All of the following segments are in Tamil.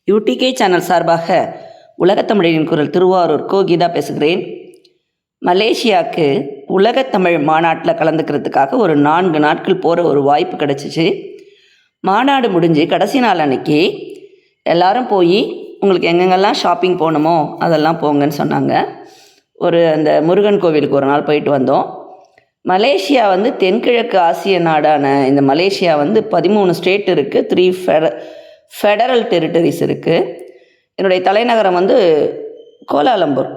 யூடிகே சேனல் சார்பாக உலகத்தமிழரின் குரல் திருவாரூர் கீதா பேசுகிறேன். மலேசியாவுக்கு உலகத்தமிழ் மாநாட்டில் கலந்துக்கிறதுக்காக ஒரு 4 நாட்கள் போகிற ஒரு வாய்ப்பு கிடச்சிச்சு. மாநாடு முடிஞ்சு கடைசி நாள் அன்னைக்கு எல்லாரும் போய் உங்களுக்கு எங்கெங்கெல்லாம் ஷாப்பிங் போகணுமோ அதெல்லாம் போங்கன்னு சொன்னாங்க. அந்த முருகன் கோவிலுக்கு ஒரு நாள் போயிட்டு வந்தோம். மலேசியா தென்கிழக்கு ஆசிய நாடான இந்த மலேசியா 13 ஸ்டேட் இருக்குது, 3 ஃபெடரல் டெரிட்டரிஸ் இருக்குது. என்னுடைய தலைநகரம் கோலாலம்பூர்.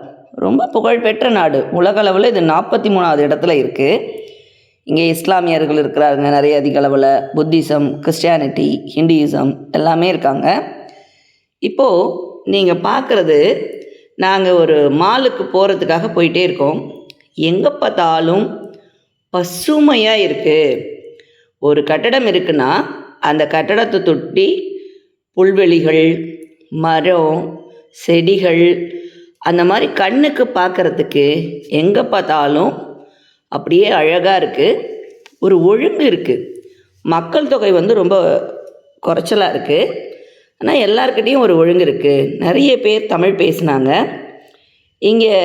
ரொம்ப புகழ்பெற்ற நாடு. உலகளவில் இது 43வது இடத்துல இருக்குது. இங்கே இஸ்லாமியர்கள் இருக்கிறாங்க நிறைய அதிக அளவில். புத்திசம், கிறிஸ்டியானிட்டி, ஹிந்துயிசம் எல்லாமே இருக்காங்க. இப்போது நீங்கள் பார்க்குறது, நாங்கள் ஒரு மாலுக்கு போகிறதுக்காக போயிட்டே இருக்கோம். எங்கே பார்த்தாலும் பசுமையாக இருக்குது. ஒரு கட்டடம் இருக்குன்னா அந்த கட்டடத்தை தொட்டி புல்வெளிகள், மரம், செடிகள், அந்த மாதிரி கண்ணுக்கு பார்க்குறதுக்கு எங்கே பார்த்தாலும் அப்படியே அழகாக இருக்குது. ஒரு ஒழுங்கு இருக்குது. மக்கள் தொகை ரொம்ப குறைச்சலாக இருக்குது. ஆனால் எல்லாருக்கிட்டேயும் ஒரு ஒழுங்கு இருக்குது. நிறைய பேர் தமிழ் பேசினாங்க. இங்கே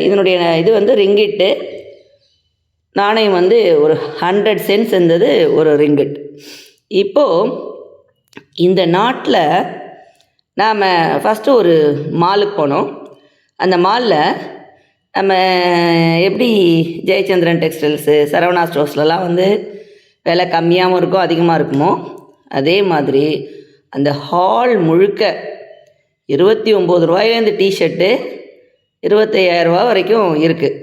இதனுடைய இது ரிங்கிட்டு நாணயம் ஒரு 100 சென்ட்ஸ் இருந்தது ஒரு ரிங்கிட். இப்போது இந்த நாட்டில் நாம் ஃபஸ்ட்டு ஒரு மாலுக்கு போனோம். அந்த மாலில் நம்ம எப்படி ஜெயச்சந்திரன் டெக்ஸ்டைல்ஸு, சரவணா ஸ்டோர்ஸ்லலாம் விலை கம்மியாகவும் இருக்கும், அதிகமாக இருக்குமோ, அதே மாதிரி அந்த ஹால் முழுக்க 29 ரூபாயிலேருந்து டிஷர்ட்டு 25,000 ரூபா வரைக்கும் இருக்குது.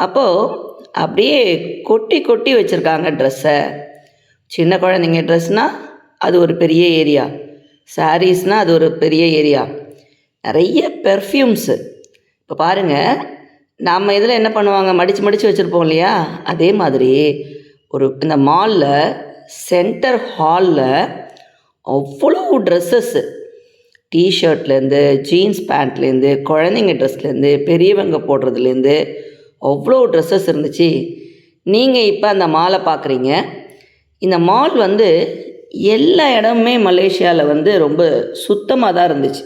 அப்போது அப்படியே கொட்டி கொட்டி வச்சுருக்காங்க ட்ரெஸ்ஸை. சின்ன குழந்தைங்க ட்ரெஸ்னால் அது ஒரு பெரிய ஏரியா, சாரீஸ்னால் அது ஒரு பெரிய ஏரியா, நிறைய பெர்ஃப்யூம்ஸு. இப்போ பாருங்கள், நம்ம இதில் என்ன பண்ணுவாங்க, மடித்து வச்சுருப்போம் இல்லையா, அதே மாதிரி இந்த மாலில் சென்டர் ஹாலில் அவ்வளோ ட்ரெஸ்ஸஸ்ஸு, டிஷர்ட்லேருந்து ஜீன்ஸ் பேண்ட்லேருந்து குழந்தைங்க ட்ரெஸ்லேருந்து பெரியவங்க போடுறதுலேருந்து அவ்வளோ ட்ரெஸ்ஸஸ் இருந்துச்சு. நீங்கள் இப்போ அந்த மாலை பார்க்குறீங்க. இந்த மால் எல்லா இடமுமே மலேசியாவில் ரொம்ப சுத்தமாக தான் இருந்துச்சு.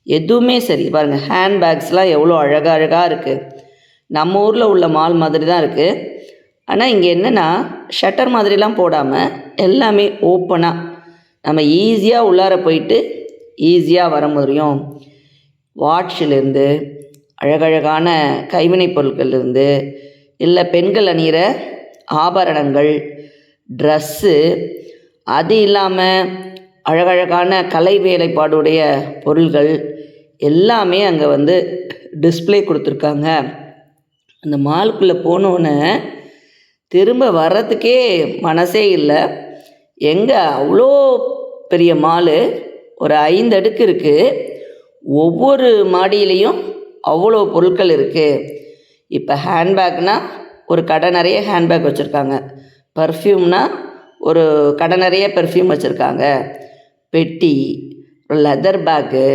எதுவுமே சரி. பாருங்கள், ஹேண்ட்பேக்ஸ்லாம் எவ்வளோ அழகாக இருக்குது. நம்ம ஊரில் உள்ள மால் மாதிரி தான் இருக்குது. ஆனால் இங்கே என்னென்னா, ஷட்டர் மாதிரிலாம் போடாமல் எல்லாமே ஓப்பனாக நம்ம ஈஸியாக உள்ளார போயிட்டு ஈஸியாக வர முடியும். வாட்சிலேருந்து அழகழகான கைவினைப் பொருட்கள்லேருந்து, இல்லை பெண்கள் அணிகிற ஆபரணங்கள், ட்ரெஸ்ஸு, அது இல்லாமல் அழகழகான கலை வேலைப்பாடுடைய பொருள்கள் எல்லாமே அங்கே டிஸ்ப்ளே கொடுத்துருக்காங்க. அந்த மாலுக்குள்ளே போனோன்னே திரும்ப வர்றதுக்கே மனசே இல்லை. எங்கே அவ்வளோ பெரிய மாலு, ஒரு 5 அடுக்கு இருக்குது. ஒவ்வொரு மாடியிலையும் அவ்வளோ பொருட்கள் இருக்குது. இப்போ ஹேண்ட்பேக்னால் ஒரு கடை நிறைய ஹேண்ட்பேக் வச்சுருக்காங்க. பர்ஃப்யூம்னால் ஒரு கடை நிறைய பெர்ஃப்யூம் வச்சுருக்காங்க. பெட்டி, லெதர் பேக்கு,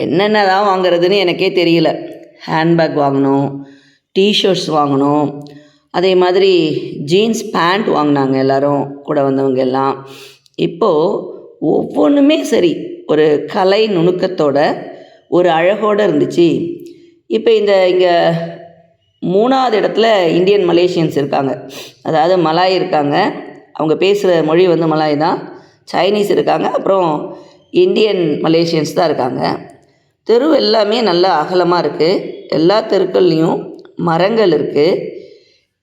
என்னென்ன தான் வாங்குறதுன்னு எனக்கே தெரியல. ஹேண்ட்பேக் வாங்கணும், டிஷர்ட்ஸ் வாங்கணும், அதே மாதிரி ஜீன்ஸ் பேண்ட் வாங்கினாங்க எல்லோரும், கூட வந்தவங்க எல்லாம். இப்போது ஒவ்வொன்றுமே சரி, ஒரு கலை நுணுக்கத்தோட ஒரு அழகோடு இருந்துச்சு. இப்போ இங்கே 3வது இடத்துல இந்தியன் மலேசியன்ஸ் இருக்காங்க. அதாவது மலாய் இருக்காங்க. அவங்க பேசுகிற மொழி மலாய் தான். சைனீஸ் இருக்காங்க. அப்புறம் இந்தியன் மலேசியன்ஸ் தான் இருக்காங்க. தெரு எல்லாமே நல்லா அகலமாக இருக்குது. எல்லா தெருக்கள்லேயும் மரங்கள் இருக்குது.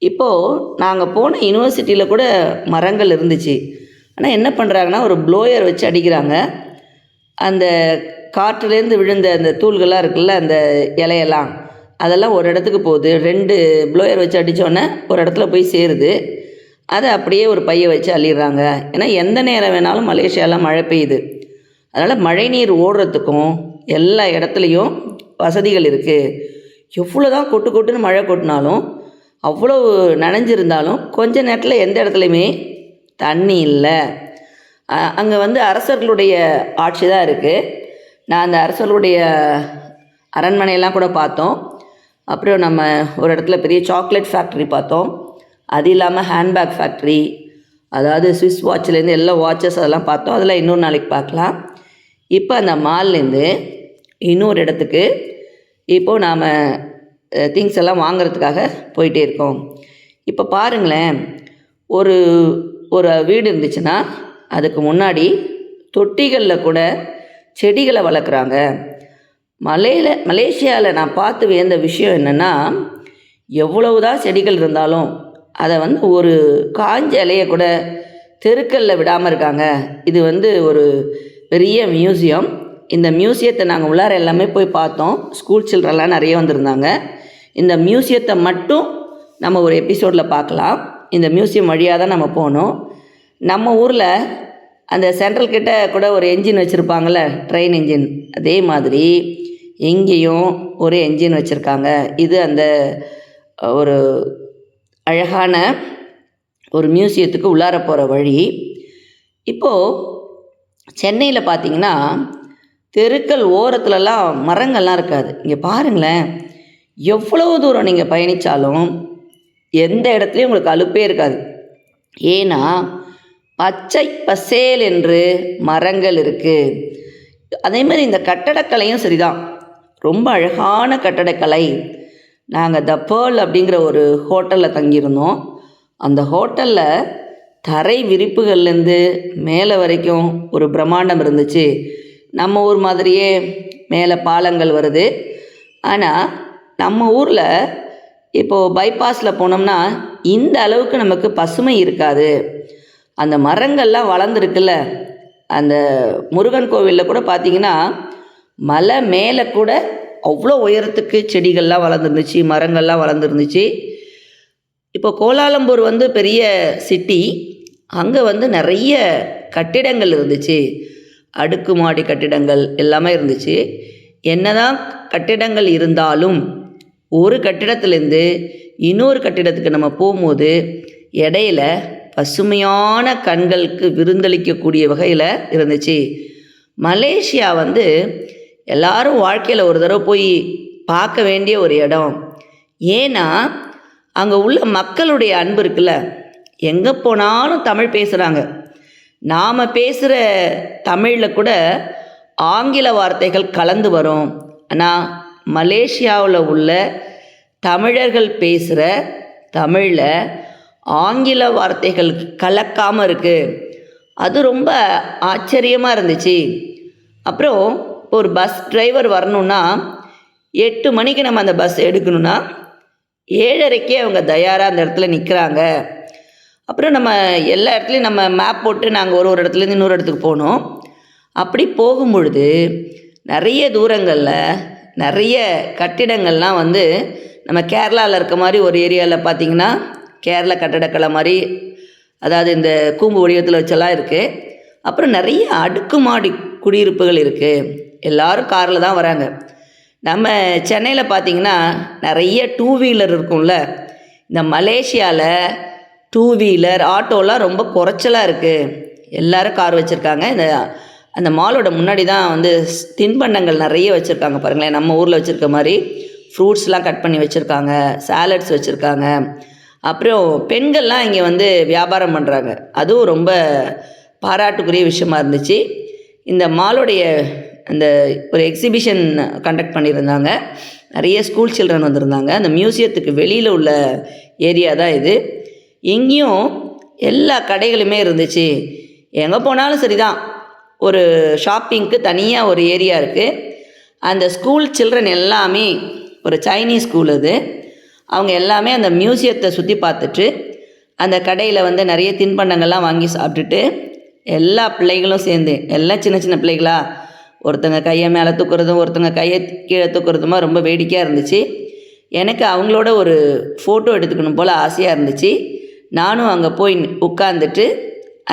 இப்போது நாங்கள் போன யூனிவர்சிட்டியில் கூட மரங்கள் இருந்துச்சு. ஆனால் என்ன பண்ணுறாங்கன்னா, ஒரு ப்ளோயர் வச்சு அடிக்கிறாங்க. அந்த காற்றுலேருந்து விழுந்த அந்த தூள்கள்லாம் இருக்குல்ல, அந்த இலையெல்லாம், அதெல்லாம் ஒரு இடத்துக்கு போகுது. 2 ப்ளோயர் வச்சு அடித்தோன்னே ஒரு இடத்துல போய் சேருது. அதை அப்படியே ஒரு பையை வச்சு அள்ளிடுறாங்க. ஏன்னா எந்த நேரம் வேணாலும் மலேசியாவில் மழை பெய்யுது. அதனால் மழை நீர் ஓடுறதுக்கும் எல்லா இடத்துலையும் வசதிகள் இருக்குது. எவ்வளோ தான் கொட்டு கொட்டுன்னு மழை கொட்டினாலும், அவ்வளோ நனைஞ்சிருந்தாலும் கொஞ்ச நேரத்தில் எந்த இடத்துலையுமே தண்ணி இல்லை. அங்கே அரசர்களுடைய ஆட்சி தான் இருக்குது. நான் அந்த அரசர்களுடைய அரண்மனையெல்லாம் கூட பார்த்தோம். அப்புறம் நம்ம ஒரு இடத்துல பெரிய சாக்லேட் ஃபேக்ட்ரி பார்த்தோம். அது இல்லாமல் ஹேண்ட்பேக் ஃபேக்ட்ரி, அதாவது ஸ்விஸ் வாட்ச்லேருந்து எல்லா வாட்சஸ் அதெல்லாம் பார்த்தோம். அதெல்லாம் இன்னொரு நாளைக்கு பார்க்கலாம். இப்போ அந்த மால்லேருந்து இன்னொரு இடத்துக்கு இப்போது நாம் திங்ஸ் எல்லாம் வாங்குறதுக்காக போயிட்டே இருக்கோம். இப்போ பாருங்களேன், ஒரு ஒரு வீடு இருந்துச்சுன்னா அதுக்கு முன்னாடி தொட்டிகளில் கூட செடிகளை வளர்க்குறாங்க. மலேசியாவில் நான் பார்த்து வியந்த விஷயம் என்னென்னா, எவ்வளவுதான் செடிகள் இருந்தாலும் அதை ஒரு காஞ்ச இலையை கூட தெருக்களில் விடாமல் இருக்காங்க. இது ஒரு பெரிய மியூசியம். இந்த மியூசியத்தை நாங்கள் உள்ளார எல்லாமே போய் பார்த்தோம். ஸ்கூல் சில்ட்ரன்லாம் நிறைய வந்திருந்தாங்க. இந்த மியூசியத்தை மட்டும் நம்ம ஒரு எபிசோடில் பார்க்கலாம். இந்த மியூசியம் வழியாக தான் நம்ம போனோம். நம்ம ஊரில் அந்த சென்ட்ரல் கிட்ட கூட ஒரு என்ஜின் வச்சுருப்பாங்கள்ல, ட்ரெயின் என்ஜின், அதே மாதிரி எங்கேயும் ஒரு என்ஜின் வச்சுருக்காங்க. இது அந்த ஒரு அழகான ஒரு மியூசியத்துக்கு உள்ளார போகிற வழி. இப்போது சென்னையில் பார்த்திங்கன்னா தெருக்கள் ஓரத்துலலாம் மரங்கள்லாம் இருக்காது. இங்கே பாருங்களேன், எவ்வளோ தூரம் நீங்கள் பயணித்தாலும் எந்த இடத்துலையும் உங்களுக்கு அலுப்பே இருக்காது. ஏன்னா பச்சை பசேல் என்று மரங்கள் இருக்குது. அதே மாதிரி இந்த கட்டடக்கலையும் சரிதான், ரொம்ப அழகான கட்டடக்கலை. நாங்கள் த பேர்ல் அப்படிங்கிற ஒரு ஹோட்டலில் தங்கியிருந்தோம். அந்த ஹோட்டலில் தரை விரிப்புகள்லேருந்து மேலே வரைக்கும் ஒரு பிரம்மாண்டம் இருந்துச்சு. நம்ம ஊர் மாதிரியே மேலே பாலங்கள் வருது. ஆனால் நம்ம ஊரில் இப்போது பைபாஸில் போனோம்னா இந்த அளவுக்கு நமக்கு பசுமை இருக்காது. அந்த மரங்கள்லாம் வளர்ந்துருக்குல்ல, அந்த முருகன் கோவிலில் கூட பார்த்திங்கன்னா மலை மேலே கூட அவ்வளோ உயரத்துக்கு செடிகள்லாம் வளர்ந்துருந்துச்சு, மரங்கள்லாம் வளர்ந்துருந்துச்சு. இப்போ கோலாலம்பூர் பெரிய சிட்டி. அங்கே நிறைய கட்டிடங்கள் இருந்துச்சு, அடுக்குமாடி கட்டிடங்கள் எல்லாமே இருந்துச்சு. என்னதான் கட்டிடங்கள் இருந்தாலும் ஒரு கட்டிடத்துலேருந்து இன்னொரு கட்டிடத்துக்கு நம்ம போகும்போது இடையில பசுமையான கண்களுக்கு விருந்தளிக்கக்கூடிய வகையில் இருந்துச்சு. மலேசியா எல்லாரும் வாழ்க்கையில் ஒரு தடவை போய் பார்க்க வேண்டிய ஒரு இடம். ஏன்னா அங்கே உள்ள மக்களுடைய அன்பு இருக்குல்ல, எங்கே போனாலும் தமிழ் பேசுகிறாங்க. நாம் பேசுகிற தமிழில் கூட ஆங்கில வார்த்தைகள் கலந்து வரும். ஆனால் மலேசியாவில் உள்ள தமிழர்கள் பேசுகிற தமிழில் ஆங்கில வார்த்தைகள் கலக்காமல் இருக்குது. அது ரொம்ப ஆச்சரியமாக இருந்துச்சு. அப்புறம் ஒரு பஸ் டிரைவர் வரணுன்னா 8 மணிக்கு நம்ம அந்த பஸ் எடுக்கணுன்னா 7:30க்கே அவங்க தயாராக அந்த இடத்துல நிற்கிறாங்க. அப்புறம் நம்ம எல்லா இடத்துலையும் நம்ம மேப் போட்டு நாங்கள் ஒரு இடத்துலேருந்து இன்னொரு இடத்துக்கு போனோம். அப்படி போகும்பொழுது நிறைய தூரங்களில் நிறைய கட்டிடங்கள்லாம் நம்ம கேரளாவில் இருக்க மாதிரி ஒரு ஏரியாவில் பார்த்திங்கன்னா கேரளா கட்டடக்கலை மாதிரி, அதாவது இந்த கூம்பு வடிவத்தில் வச்செல்லாம் இருக்குது. அப்புறம் நிறைய அடுக்குமாடி குடியிருப்புகள் இருக்குது. எல்லோரும் காரில் தான் வராங்க. நம்ம சென்னையில் பார்த்திங்கன்னா நிறைய 2 வீலர் இருக்கும்ல. இந்த மலேசியாவில் 2 வீலர் ஆட்டோலாம் ரொம்ப குறைச்சலாக இருக்குது. எல்லோரும் கார் வச்சுருக்காங்க. அந்த மாலோட முன்னாடி தான் தின்பண்டங்கள் நிறைய வச்சுருக்காங்க பாருங்களேன். நம்ம ஊரில் வச்சுருக்க மாதிரி ஃப்ரூட்ஸ்லாம் கட் பண்ணி வச்சுருக்காங்க, சாலட்ஸ் வச்சுருக்காங்க. அப்புறம் பெண்கள்லாம் இங்கே வியாபாரம் பண்ணுறாங்க. அதுவும் ரொம்ப பாராட்டுக்குரிய விஷயமா இருந்துச்சு. இந்த மாலோடைய அந்த ஒரு எக்ஸிபிஷன் கண்டக்ட் பண்ணியிருந்தாங்க. நிறைய ஸ்கூல் சில்ட்ரன் வந்திருந்தாங்க. அந்த மியூசியத்துக்கு வெளியில் உள்ள ஏரியா தான் இது. இங்கேயும் எல்லா கடைகளுமே இருந்துச்சு. எங்கே போனாலும் சரி தான், ஒரு ஷாப்பிங்க்கு தனியாக ஒரு ஏரியா இருக்குது. அந்த ஸ்கூல் சில்ட்ரன் எல்லாமே ஒரு சைனீஸ் ஸ்கூல் அது. அவங்க எல்லாமே அந்த மியூசியத்தை சுற்றி பார்த்துட்டு அந்த கடையில் நிறைய தின்பண்டங்கள்லாம் வாங்கி சாப்பிட்டுட்டு எல்லா பிள்ளைகளும் சேர்ந்து, எல்லாம் சின்ன சின்ன பிள்ளைகளா, ஒருத்தங்க கையை மேலே தூக்குறதும் ஒருத்தங்க கையை கீழே தூக்குறதுமா ரொம்ப வேடிக்கையாக இருந்துச்சு. எனக்கு அவங்களோட ஒரு ஃபோட்டோ எடுத்துக்கணும் போல் ஆசையாக இருந்துச்சு. நானும் அங்கே போய் உட்காந்துட்டு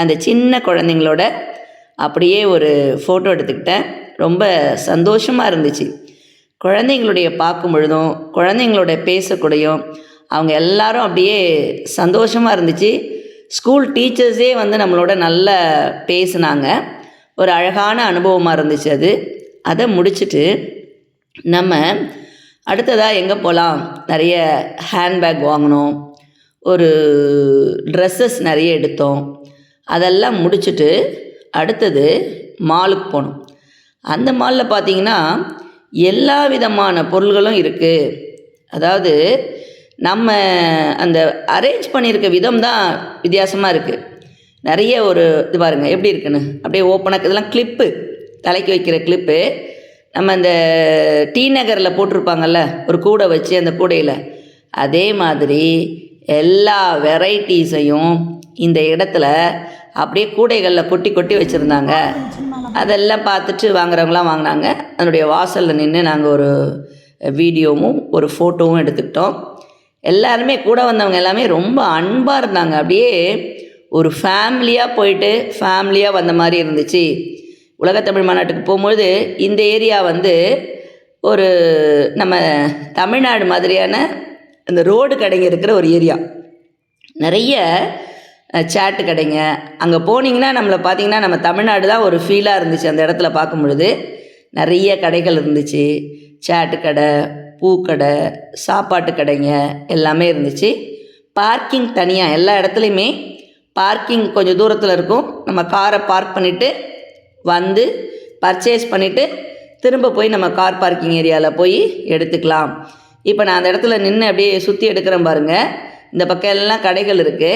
அந்த சின்ன குழந்தைங்களோட அப்படியே ஒரு ஃபோட்டோ எடுத்துக்கிட்டேன். ரொம்ப சந்தோஷமாக இருந்துச்சு. குழந்தைங்களுடைய பார்க்கும் பொழுதும் குழந்தைங்களோட பேசக்கூடியும் அவங்க எல்லாரும் அப்படியே சந்தோஷமாக இருந்துச்சு. ஸ்கூல் டீச்சர்ஸே நம்மளோட நல்லா பேசுனாங்க. ஒரு அழகான அனுபவமாக இருந்துச்சு அது. அதை முடிச்சுட்டு நம்ம அடுத்ததாக எங்கே போகலாம், நிறைய ஹேண்ட்பேக் வாங்கினோம், ஒரு ட்ரெஸ்ஸஸ் நிறைய எடுத்தோம். அதெல்லாம் முடிச்சுட்டு அடுத்தது மாலுக்கு போனோம். அந்த மாலில் பார்த்தீங்கன்னா எல்லா விதமான பொருள்களும் இருக்குது. அதாவது நம்ம அந்த அரேஞ்ச் பண்ணியிருக்க விதம் தான் வித்தியாசமாக இருக்குது. நிறைய ஒரு இது பாருங்கள் எப்படி இருக்குன்னு, அப்படியே ஓப்பனாக இதெல்லாம் கிளிப்பு, தலைக்கு வைக்கிற கிளிப்பு. நம்ம அந்த டி நகரில் போட்டிருப்பாங்கல்ல ஒரு கூடை வச்சு, அந்த கூடையில் அதே மாதிரி எல்லா வெரைட்டிஸையும் இந்த இடத்துல அப்படியே கூடைகளில் கொட்டி கொட்டி வச்சுருந்தாங்க. அதெல்லாம் பார்த்துட்டு வாங்குறவங்களாம் வாங்கினாங்க. அதனுடைய வாசலில் நின்று நாங்கள் ஒரு வீடியோவும் ஒரு ஃபோட்டோவும் எடுத்துக்கிட்டோம். எல்லாருமே கூட வந்தவங்க எல்லாமே ரொம்ப அன்பாக இருந்தாங்க. அப்படியே ஒரு ஃபேமிலியாக போயிட்டு ஃபேமிலியாக வந்த மாதிரி இருந்துச்சு. உலகத்தமிழ் மாநாட்டுக்கு போகும்பொழுது இந்த ஏரியா வந்து ஒரு நம்ம தமிழ்நாடு மாதிரியான இந்த ரோடு கடைங்க இருக்கிற ஒரு ஏரியா. நிறைய சாட்டு கடைங்க. அங்கே போனீங்கன்னா நம்மளை பார்த்தீங்கன்னா நம்ம தமிழ்நாடு தான் ஒரு ஃபீலாக இருந்துச்சு. அந்த இடத்துல பார்க்கும் பொழுது நிறைய கடைகள் இருந்துச்சு. சாட்டு கடை, பூக்கடை, சாப்பாட்டு கடைங்க எல்லாமே இருந்துச்சு. பார்க்கிங் தனியாக, எல்லா இடத்துலையுமே பார்க்கிங் கொஞ்சம் தூரத்தில் இருக்கும். நம்ம காரை பார்க் பண்ணிவிட்டு வந்து பர்ச்சேஸ் பண்ணிவிட்டு திரும்ப போய் நம்ம கார் பார்க்கிங் ஏரியாவில் போய் எடுத்துக்கலாம். இப்போ நான் அந்த இடத்துல நின்று அப்படியே சுற்றி எடுக்கிறேன் பாருங்கள். இந்த பக்கம் எல்லாம் கடைகள் இருக்குது.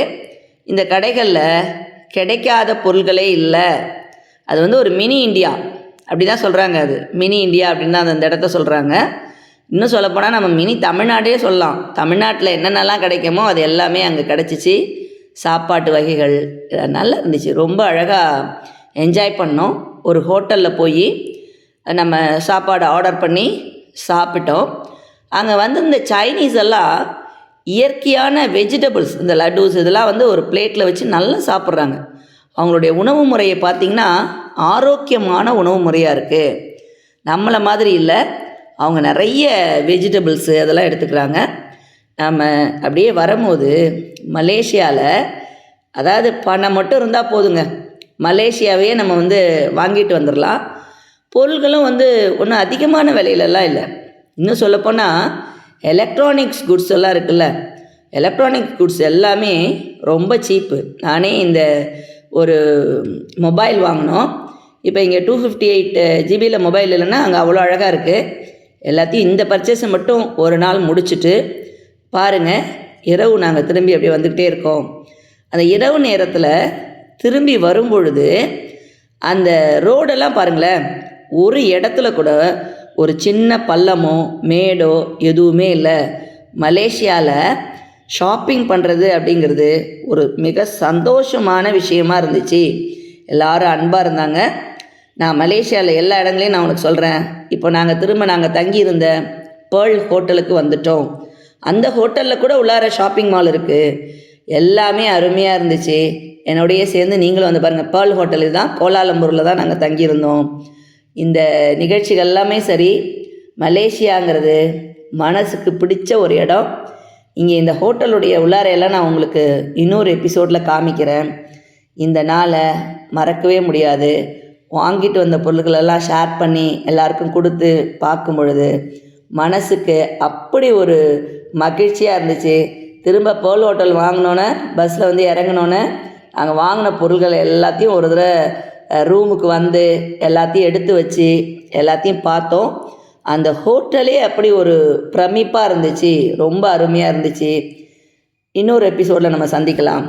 இந்த கடைகளில் கிடைக்காத பொருள்களே இல்லை. அது வந்து ஒரு மினி இந்தியா அப்படி தான் சொல்கிறாங்க. அது மினி இந்தியா அப்படின்னு தான் அந்த இடத்த சொல்கிறாங்க. இன்னும் சொல்லப்போனால் நம்ம மினி தமிழ்நாடே சொல்லலாம். தமிழ்நாட்டில் என்னென்னலாம் கிடைக்குமோ அது எல்லாமே அங்கே கிடச்சிச்சு. சாப்பாட்டு வகைகள் நல்லா இருந்துச்சு. ரொம்ப அழகாக என்ஜாய் பண்ணோம். ஒரு ஹோட்டலில் போய் நம்ம சாப்பாடு ஆர்டர் பண்ணி சாப்பிட்டோம். அங்கே வந்து இந்த சைனீஸ் எல்லாம் இயற்கையான வெஜிடபிள்ஸ், இந்த லட்டூஸ் இதெல்லாம் வந்து ஒரு பிளேட்டில் வச்சு நல்லா சாப்பிட்றாங்க. அவங்களுடைய உணவு முறையை பார்த்திங்கன்னா ஆரோக்கியமான உணவு முறையாக இருக்குது. நம்மளை மாதிரி இல்லை. அவங்க நிறைய வெஜிடபிள்ஸு அதெல்லாம் எடுத்துக்கிறாங்க. நம்ம அப்படியே வரும்போது மலேசியாவில் அதாவது பணம் மட்டும் இருந்தால் போதுங்க, மலேசியாவே நம்ம வந்து வாங்கிட்டு வந்துடலாம். பொருள்களும் வந்து ஒன்றும் அதிகமான விலையிலலாம் இல்லை. இன்னும் சொல்லப்போனால் எலக்ட்ரானிக்ஸ் குட்ஸ் எல்லாம் இருக்குல்ல, எலக்ட்ரானிக்ஸ் குட்ஸ் எல்லாமே ரொம்ப சீப்பு. நானே இந்த ஒரு மொபைல் வாங்கினோம். இப்போ இங்கே 258 ஜிபியில் மொபைல் இல்லைன்னா அங்கே அவ்வளோ அழகாக இருக்குது. எல்லாத்தையும் இந்த பர்ச்சேஸை மட்டும் ஒரு நாள் முடிச்சுட்டு பாருங்கள், இரவு நாங்கள் திரும்பி அப்படியே வந்துக்கிட்டே இருக்கோம். அந்த இரவு நேரத்தில் திரும்பி வரும்பொழுது அந்த ரோடெல்லாம் பாருங்களேன், ஒரு இடத்துல கூட ஒரு சின்ன பள்ளமோ மேடோ எதுவுமே இல்லை. மலேசியாவில் ஷாப்பிங் பண்ணுறது அப்படிங்கிறது ஒரு மிக சந்தோஷமான விஷயமா இருந்துச்சு. எல்லோரும் அன்பாக இருந்தாங்க. நான் மலேசியாவில் எல்லா இடங்களையும் நான் உனக்கு சொல்கிறேன். இப்போ நாங்கள் தங்கியிருந்த பேர்ல் ஹோட்டலுக்கு வந்துட்டோம். அந்த ஹோட்டலில் கூட உள்ளார ஷாப்பிங் மால் இருக்குது. எல்லாமே அருமையாக இருந்துச்சு. என்னோடையே சேர்ந்து நீங்களும் வந்து பாருங்கள். பேர்ல் ஹோட்டலுக்கு தான், கோலாலம்பூரில் தான் நாங்கள் தங்கியிருந்தோம். இந்த நிகழ்ச்சிகள் எல்லாமே சரி, மலேசியாங்கிறது மனசுக்கு பிடிச்ச ஒரு இடம். இங்கே இந்த ஹோட்டலுடைய உள்ளாரையெல்லாம் நான் உங்களுக்கு இன்னொரு எபிசோடில் காமிக்கிறேன். இந்த நாளை மறக்கவே முடியாது. வாங்கிட்டு வந்த பொருட்களெல்லாம் ஷேர் பண்ணி எல்லாருக்கும் கொடுத்து பார்க்கும் பொழுது மனசுக்கு அப்படி ஒரு மகிழ்ச்சியாக இருந்துச்சு. திரும்ப பேர்ல் ஹோட்டல் வாங்கினோன்னே பஸ்ஸில் வந்து இறங்கினோன்னே அங்கே வாங்கின பொருள்கள் எல்லாத்தையும் ஒரு தடவை ரூமுக்கு வந்து எல்லாத்தையும் எடுத்து வச்சு எல்லாத்தையும் பார்த்தோம். அந்த ஹோட்டலே அப்படி ஒரு பிரமிப்பாக இருந்துச்சு. ரொம்ப அருமையாக இருந்துச்சு. இன்னொரு எபிசோடில் நம்ம சந்திக்கலாம்.